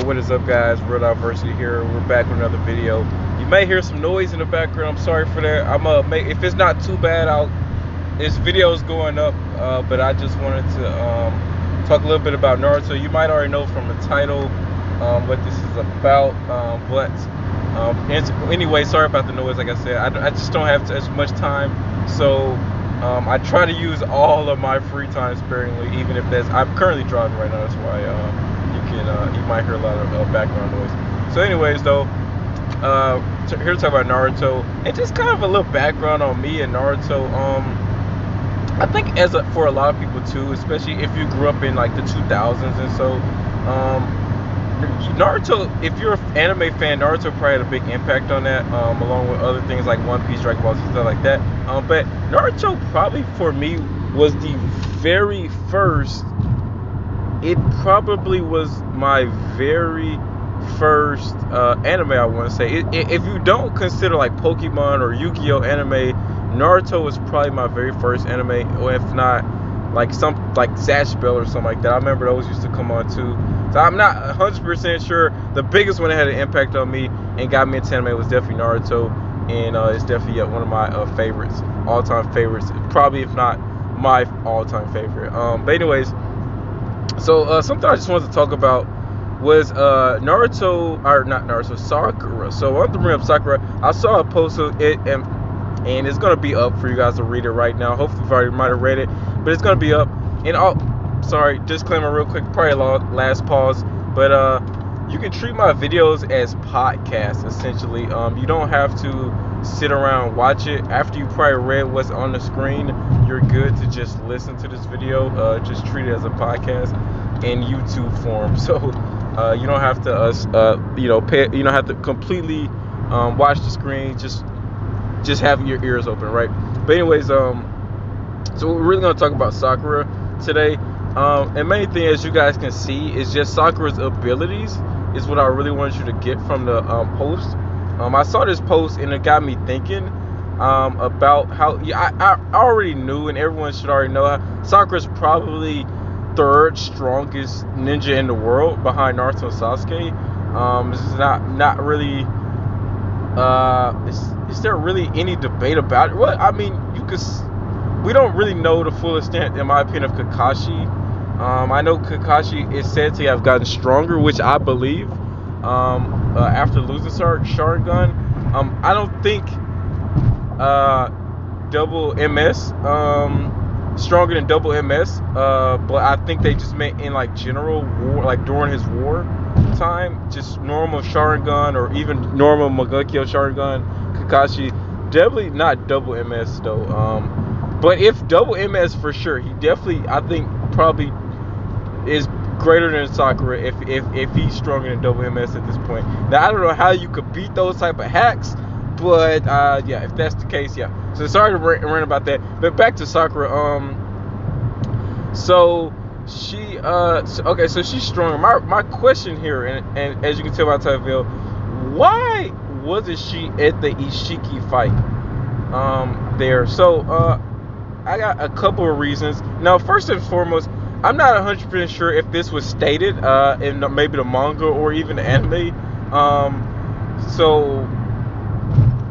What is up, guys? Real Diversity here. We're back with another video. You may hear some noise in the background. I'm sorry for that. If it's not too bad, this video is going up. But I just wanted to talk a little bit about Naruto. You might already know from the title what this is about. Anyway, sorry about the noise. Like I said, I just don't have as much time, so I try to use all of my free time sparingly, even if I'm currently driving right now. That's why you might hear a lot of background noise. So anyways, though, here to talk about Naruto, and just kind of a little background on me and Naruto. I think for a lot of people too, especially if you grew up in like the 2000s and so, Naruto, if you're an anime fan, Naruto probably had a big impact on that, along with other things like One Piece, Dragon Ball Z, stuff like that. But Naruto probably for me was the very first. It probably was my very first anime, I want to say. If you don't consider like Pokemon or Yu-Gi-Oh anime, Naruto was probably my very first anime, or if not, like some like Zatch Bell or something like that. I remember those used to come on too. So I'm not 100% sure. The biggest one that had an impact on me and got me into anime was definitely Naruto, and it's definitely one of my favorites, all-time favorites. Probably, if not my all-time favorite. But anyways. So something I just wanted to talk about was Sakura. So I wanted to bring up Sakura. I saw a post of it, and it's gonna be up for you guys to read it right now. Hopefully, you already might have read it, but it's gonna be up. And sorry, disclaimer real quick, probably last pause, but you can treat my videos as podcasts essentially. You don't have to sit around and watch it. After you probably read what's on the screen, you're good to just listen to this video. Just treat it as a podcast in YouTube form. So you don't have to you don't have to completely watch the screen. Just have your ears open, right? But anyways, so we're really gonna talk about Sakura today. And main thing, as you guys can see, is just Sakura's abilities is what I really wanted you to get from the post. I saw this post and it got me thinking about how I already knew, and everyone should already know, Sakura's probably third strongest ninja in the world behind Naruto and Sasuke. This is not really. Is there really any debate about it? Well, I mean, we don't really know the full extent, in my opinion, of Kakashi. I know Kakashi is said to have gotten stronger, which I believe. After losing Sharingan, I don't think double MS stronger than double MS, but I think they just meant in like general war, like during his war time, just normal Sharingan or even normal Magakyo Sharingan. Kakashi definitely not double MS though, but if double MS for sure, he definitely, I think, probably is greater than Sakura if he's stronger than double MS at this point. Now I don't know how you could beat those type of hacks, but yeah, if that's the case, yeah. So sorry to rant about that. But back to Sakura. So she okay, so she's stronger. My question here, and as you can tell by the title, why wasn't she at the isshiki fight there? So I got a couple of reasons. Now, first and foremost, I'm not 100% sure if this was stated in maybe the manga or even the anime. So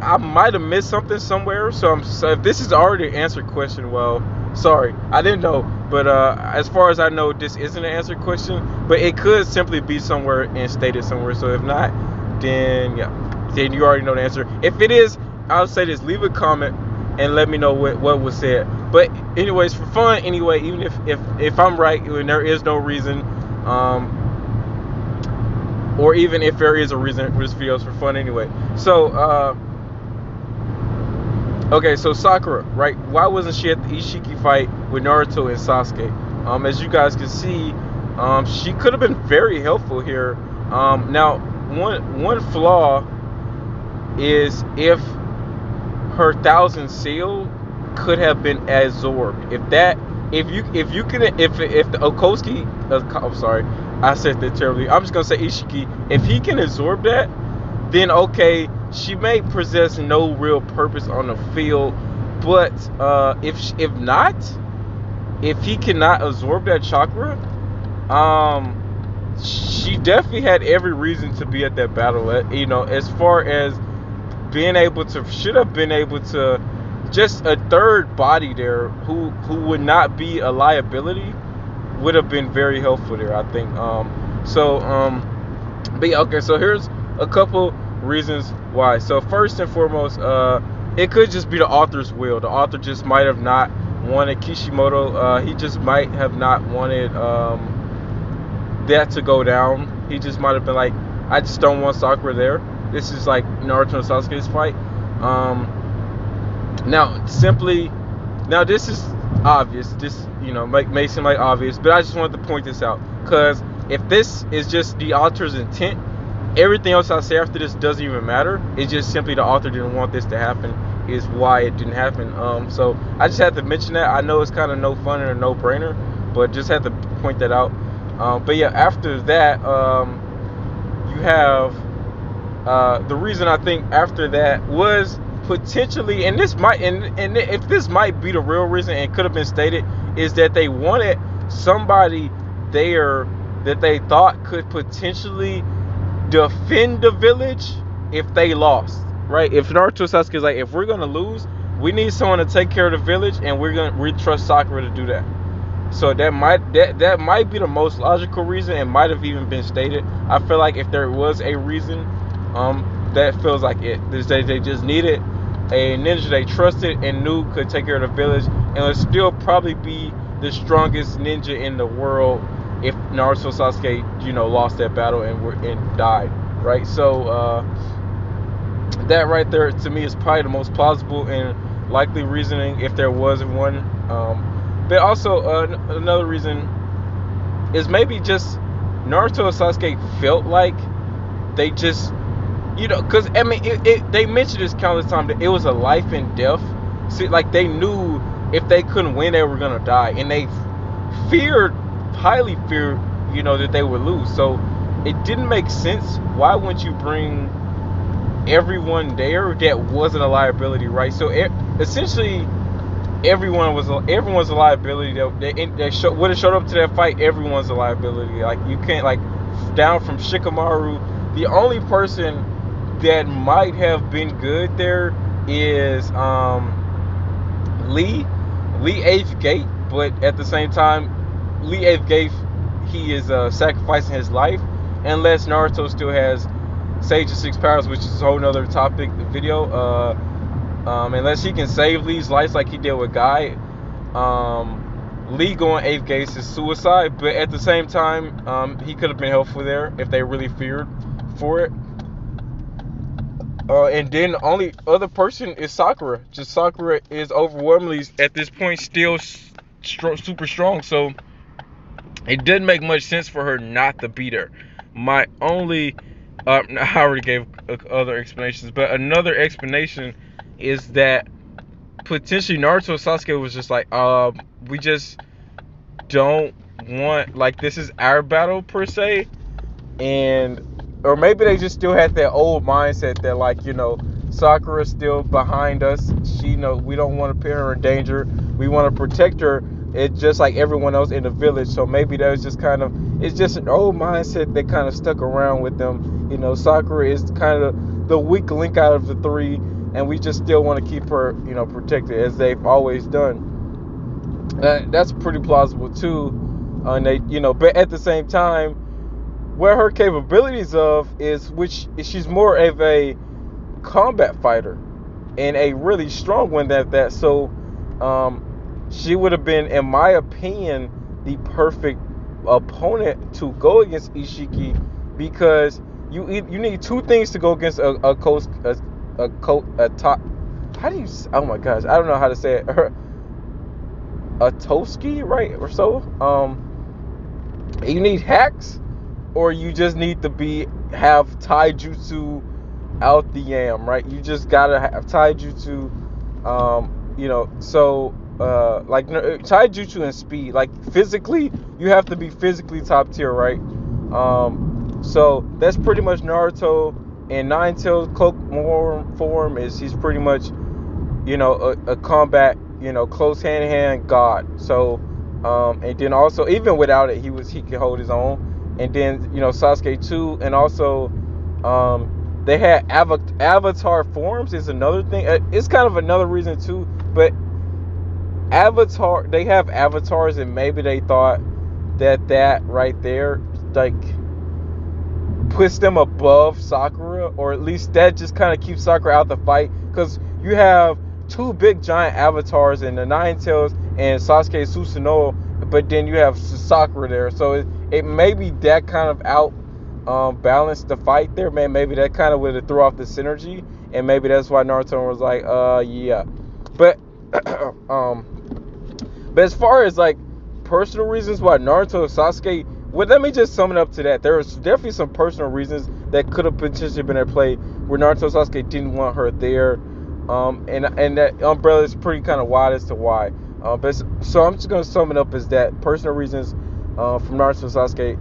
I might have missed something somewhere. So if this is already an answered question, well, sorry, I didn't know. But as far as I know, this isn't an answered question. But it could simply be somewhere and stated somewhere. So if not, then yeah, then you already know the answer. If it is, I'll say this: leave a comment and let me know what was said. But anyways, for fun anyway, even if I'm right and there is no reason, or even if there is a reason, this video is for fun anyway. So okay, so Sakura, right? Why wasn't she at the isshiki fight with Naruto and Sasuke? As you guys can see, she could have been very helpful here. Now, one flaw is if her thousand seal could have been absorbed. If the Okoski, I'm sorry, I said that terribly. I'm just gonna say Ishiki. If he can absorb that, then okay, she may possess no real purpose on the field. But if not, if he cannot absorb that chakra, she definitely had every reason to be at that battle. You know, as far as being able to, should have been able to, just a third body there who would not be a liability would have been very helpful there, I think. But yeah, okay, so here's a couple reasons why. So first and foremost, it could just be the author's will. The author just might have not wanted Kishimoto. He just might have not wanted that to go down. He just might have been like, I just don't want Sakura there. This is like Naruto and Sasuke's fight. Now this is obvious. This, you know, may seem like obvious, but I just wanted to point this out, because if this is just the author's intent, everything else I say after this doesn't even matter. It's just simply the author didn't want this to happen, is why it didn't happen. So I just had to mention that. I know it's kind of no fun and a no-brainer, but just had to point that out. But yeah, after that, you have the reason I think after that was potentially, and this might, and if this might be the real reason and could have been stated, is that they wanted somebody there that they thought could potentially defend the village if they lost, right? If Naruto Sasuke is like, if we're gonna lose, we need someone to take care of the village, and we trust Sakura to do that. So that might be the most logical reason, and might have even been stated. I feel like if there was a reason, that feels like it. They just needed a ninja they trusted and knew could take care of the village, and would still probably be the strongest ninja in the world if Naruto Sasuke, you know, lost that battle and died, right? So that right there to me is probably the most plausible and likely reasoning if there was one. But also another reason is maybe just Naruto and Sasuke felt like they just, you know, because I mean, they mentioned this countless times that it was a life and death. See, like they knew if they couldn't win, they were gonna die, and they highly feared, you know, that they would lose. So it didn't make sense. Why wouldn't you bring everyone there that wasn't a liability, right? So essentially, everyone's a liability. They would have showed up to that fight. Everyone's a liability. Like you can't, like, down from Shikamaru, the only person that might have been good there is Lee 8th Gate, but at the same time, Lee 8th Gate, he is sacrificing his life, unless Naruto still has Sage of Six Powers, which is a whole nother topic, the video. Unless he can save Lee's life like he did with Guy, Lee going 8th Gate is suicide. But at the same time, he could have been helpful there if they really feared for it. And then the only other person is Sakura. Just Sakura is overwhelmingly at this point still super strong. So it didn't make much sense for her not to be there. My only, I already gave other explanations, but another explanation is that potentially Naruto Sasuke was just like, we just don't want, like, this is our battle per se, or maybe they just still had that old mindset that, like, you know, Sakura's still behind us. She, you know, we don't want to put her in danger. We want to protect her. It's just like everyone else in the village. So maybe that was just kind of, it's just an old mindset that kind of stuck around with them. You know, Sakura is kind of the weak link out of the three, and we just still want to keep her, you know, protected as they've always done. That's pretty plausible too. And they, you know, but at the same time, where her capabilities she's more of a combat fighter and a really strong one at that. So she would have been, in my opinion, the perfect opponent to go against Isshiki, because you need two things to go against a top. How do you? Oh my gosh, I don't know how to say it. A Toski, right, or so. You need hacks, or you just need to have taijutsu out the yam, right? You just gotta have taijutsu. You know, so like taijutsu and speed, like physically, you have to be physically top tier, right? So that's pretty much Naruto. And Nine-Tails cloak form is, he's pretty much, you know, a combat, you know, close hand-to-hand god. So and then also, even without it, he could hold his own. and then Sasuke too, and also they had avatar forms is another thing. It's kind of another reason too, but they have avatars, and maybe they thought that right there like puts them above Sakura, or at least that just kind of keeps Sakura out the fight, because you have two big giant avatars in the Nine Tails and Sasuke Susanoo, but then you have Sakura there, so it may be that kind of out balanced the fight there, man. Maybe that kind of would have threw off the synergy, and maybe that's why Naruto was like, yeah. But but as far as like personal reasons why Naruto and Sasuke, well, let me just sum it up to that. There was definitely some personal reasons that could have potentially been at play where Naruto and Sasuke didn't want her there, and that umbrella is pretty kind of wide as to why. But so I'm just gonna sum it up as that personal reasons from Naruto and Sasuke.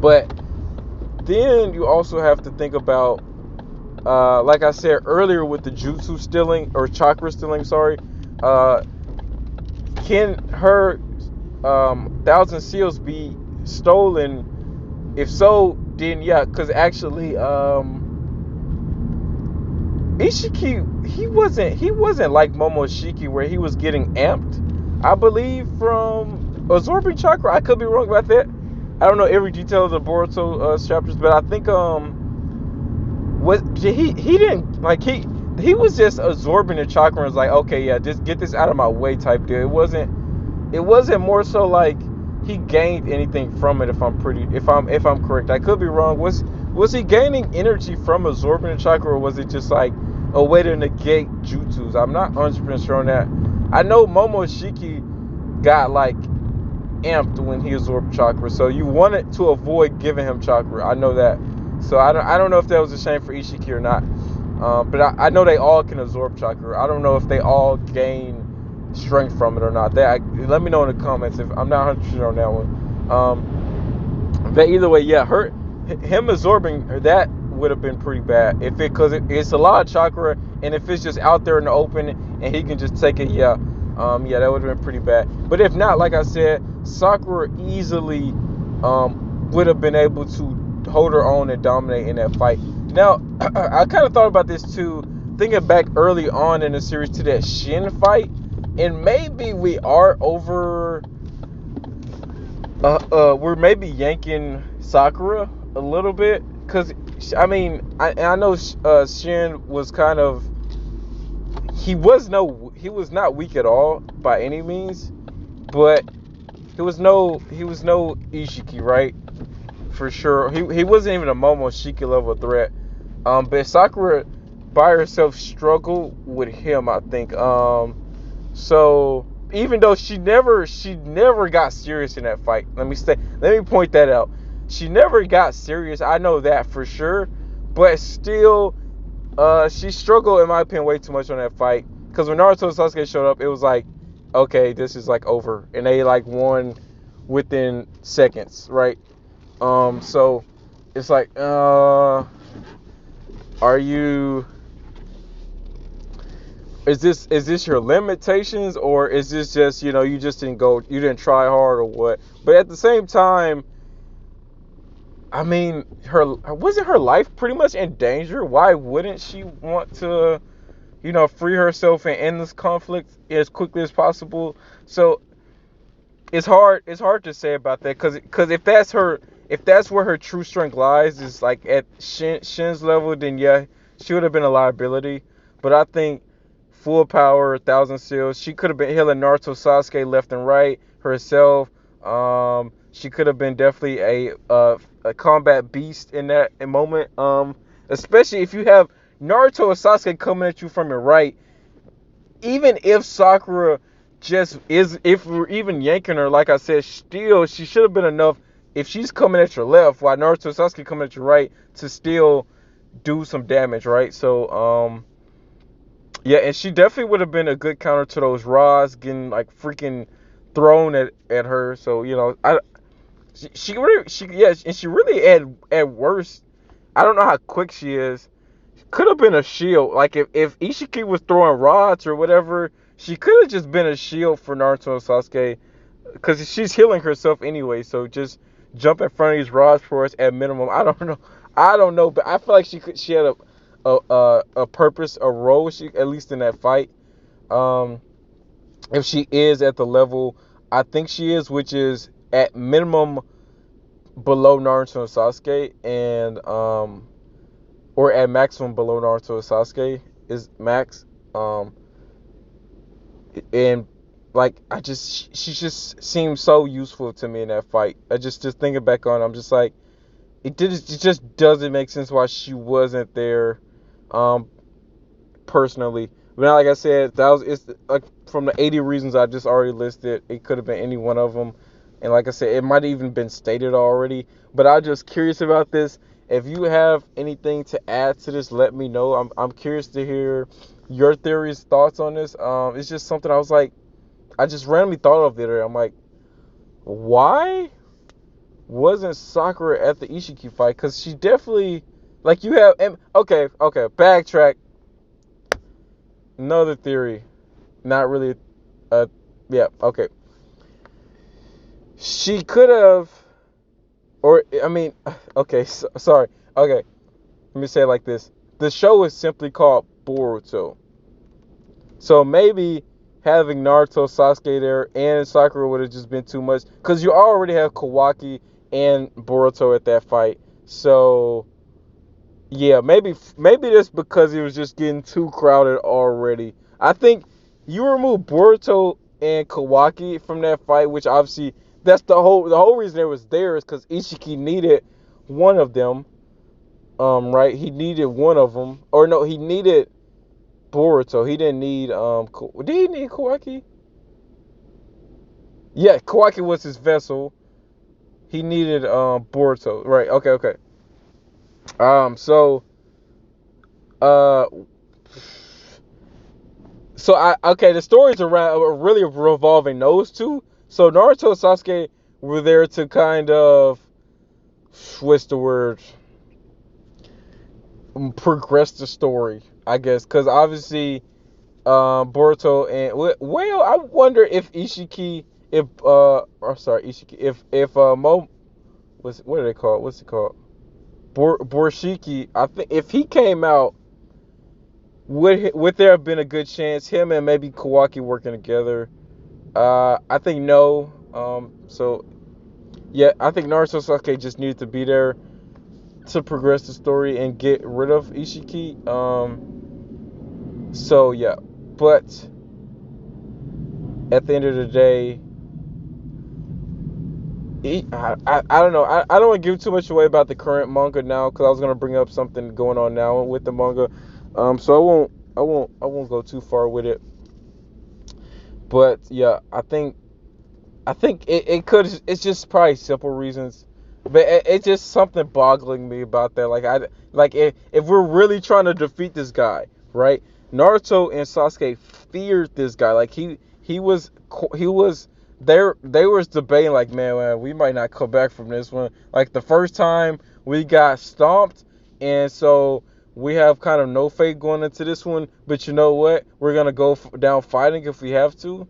But then you also have to think about, like I said earlier, with the jutsu stealing or chakra stealing. Sorry, can her thousand seals be stolen? If so, then yeah, because actually Ishiki, he wasn't like Momoshiki where he was getting amped, I believe, from absorbing chakra. I could be wrong about that. I don't know every detail of the Boruto chapters, but I think he didn't like he was just absorbing the chakra and was like, okay, yeah, just get this out of my way type deal. It wasn't more so like he gained anything from it. If I'm correct, I could be wrong. Was he gaining energy from absorbing the chakra, or was it just like a way to negate jutsus? I'm not 100% sure on that. I know Momoshiki got like amped when he absorbed chakra, so you wanted to avoid giving him chakra. I know that. So I don't know if that was a shame for Ishiki or not. But I know they all can absorb chakra. I don't know if they all gain strength from it or not. Let me know in the comments if I'm not 100% on that one. But either way, yeah, him absorbing that would have been pretty bad because it's a lot of chakra, and if it's just out there in the open and he can just take it, yeah, that would have been pretty bad. But if not, like I said, Sakura easily would have been able to hold her own and dominate in that fight. Now, I kind of thought about this too, thinking back early on in the series to that Shin fight, and maybe we are we're maybe yanking Sakura a little bit, because I mean, I know Shin was kind of, he was not weak at all by any means, but he was no Isshiki, right? For sure, he wasn't even a Momoshiki level threat. But Sakura by herself struggled with him, I think. So even though she never got serious in that fight. Let me point that out. She never got serious. I know that for sure. But still, she struggled, in my opinion, way too much on that fight. Because when Naruto and Sasuke showed up, it was like, okay, this is like over, and they like won within seconds, right? So it's like, is this your limitations, or is this just, you didn't try hard or what? But at the same time, I mean, wasn't her life pretty much in danger? Why wouldn't she want to, free herself and end this conflict as quickly as possible? So it's hard to say about that, because if that's where her true strength lies, is like at Shin's level, then yeah, she would have been a liability. But I think full power, 1,000 seals, she could have been healing Naruto, Sasuke left and right herself. She could have been definitely a combat beast in that moment. Especially if you have Naruto or Sasuke coming at you from your right. Even if Sakura if we're even yanking her, like I said, still she should have been enough. If she's coming at your left while Naruto and Sasuke coming at your right, to still do some damage, right? So yeah, and she definitely would have been a good counter to those rods getting like freaking thrown at her. So she really at worst, I don't know how quick she is. Could have been a shield. Like if Isshiki was throwing rods or whatever, she could have just been a shield for Naruto and Sasuke, because she's healing herself anyway. So just jump in front of these rods for us at minimum. I don't know, but I feel like she had a purpose, a role. She at least in that fight. Um, if she is at the level I think she is, which is at minimum below Naruto and Sasuke, and or at maximum below Naruto and Sasuke is max. And like she just seems so useful to me in that fight. I just thinking back on it, I'm just like it just doesn't make sense why she wasn't there, um personally. But now, like I said, it's like from the 80 reasons I just already listed, it could have been any one of them. And like I said, it might have even been stated already. But I'm just curious about this. If you have anything to add to this, let me know. I'm curious to hear your theories, thoughts on this. It's just something I was like, I just randomly thought of the other day. I'm like, why wasn't Sakura at the isshiki fight? Because she definitely, like, you have, okay, backtrack. Another theory, not really, yeah, okay. She could have, or I mean, okay, sorry, okay. Let me say it like this: the show is simply called Boruto, so maybe having Naruto, Sasuke there, and Sakura would have just been too much, because you already have Kawaki and Boruto at that fight. So yeah, maybe that's because it was just getting too crowded already. I think you remove Boruto and Kawaki from that fight, which obviously that's the whole reason it was there is because Ishiki needed one of them. Right? He needed one of them, or no, he needed Boruto. He didn't need did he need Kawaki? Yeah, Kawaki was his vessel. He needed Boruto. Right? Okay. So uh So the stories around are really revolving those two. So Naruto and Sasuke were there to kind of, what's the word, progress the story, I guess, because obviously Boruto and well, I wonder if Ishiki, if I'm sorry, Ishiki, if Mo, what do they call it? What's it called? Borshiki. I think if he came out, would there have been a good chance him and maybe Kawaki working together? I think no. So yeah, I think Naruto Sasuke just needed to be there to progress the story and get rid of Ishiki. So yeah, but at the end of the day, I don't know. I don't want to give too much away about the current manga now because I was gonna bring up something going on now with the manga. So I won't go too far with it. But yeah, I think it could. It's just probably simple reasons, but it's just something boggling me about that. Like if we're really trying to defeat this guy, right? Naruto and Sasuke feared this guy. Like he was there. They was debating like, man, we might not come back from this one. Like the first time we got stomped, and so we have kind of no faith going into this one. But you know what? We're gonna go down fighting if we have to.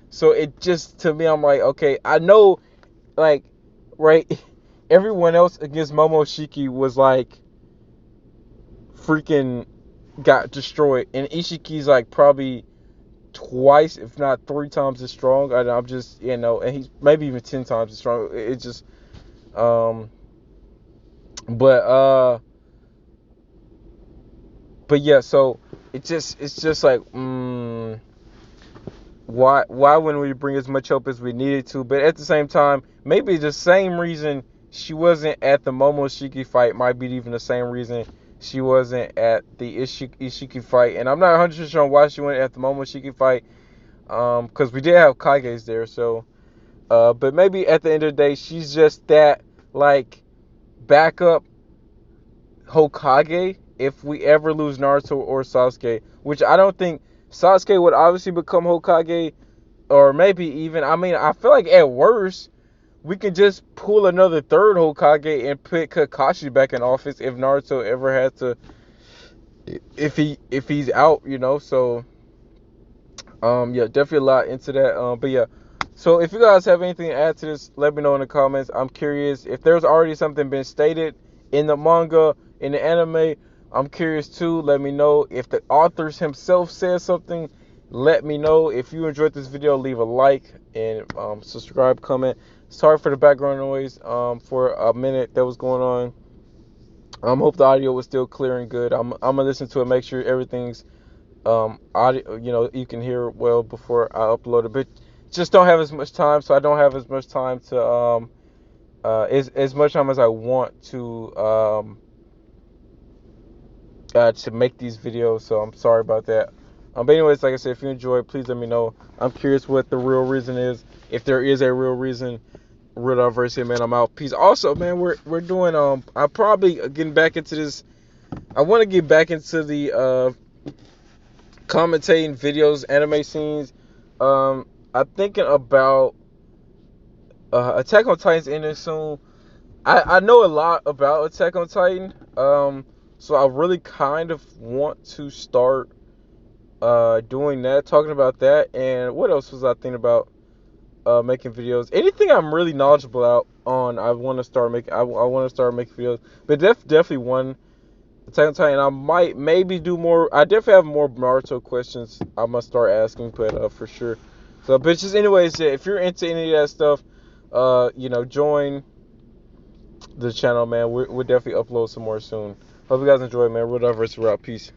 So it just, to me, I'm like, okay, I know, like, right, everyone else against Momoshiki was like freaking got destroyed, and Ishiki's like probably twice, if not three times as strong. I'm just, and he's maybe even 10 times as strong. It just, um, but yeah. So it's just like, why wouldn't we bring as much help as we needed to? But at the same time, maybe the same reason she wasn't at the Momoshiki fight might be even the same reason she wasn't at the Ishiki fight. And I'm not 100% sure on why she went at the Momoshiki fight, because we did have Kages there. So but maybe at the end of the day, she's just that, like, backup Hokage if we ever lose Naruto or Sasuke, which I don't think. Sasuke would obviously become Hokage, or maybe even, I mean, I feel like at worst, we could just pull another third Hokage and put Kakashi back in office if Naruto ever had to, if he's out, So, yeah, definitely a lot into that. But yeah, So if you guys have anything to add to this, let me know in the comments. I'm curious if there's already something been stated in the manga, in the anime. I'm curious too. Let me know if the authors himself says something. Let me know. If you enjoyed this video, leave a like and subscribe, comment. Sorry for the background noise for a minute that was going on. Hope the audio was still clear and good. I'm gonna listen to it, make sure everything's audio, you can hear well before I upload it. But just don't have as much time, so I don't have as much time to as much time as I want to make these videos. So I'm sorry about that. But anyways, like I said, if you enjoyed, please let me know. I'm curious what the real reason is, if there is a real reason. Real diversity, man. I'm out. Peace. Also, man, we're doing I'm probably getting back into this. I want to get back into the commentating videos, anime scenes. I'm thinking about Attack on Titan's ending soon. I know a lot about Attack on Titan, so I really kind of want to start doing that, talking about that. And what else was I thinking about? Making videos. Anything I'm really knowledgeable out on, I want to start making. I want to start making videos. But definitely one Attack on Titan. I might maybe do more. I definitely have more Naruto questions I must start asking, but for sure. So, but just anyways, yeah, if you're into any of that stuff, join the channel, man. We'll definitely upload some more soon. Hope you guys enjoy, man. Real Diversity Route. Peace.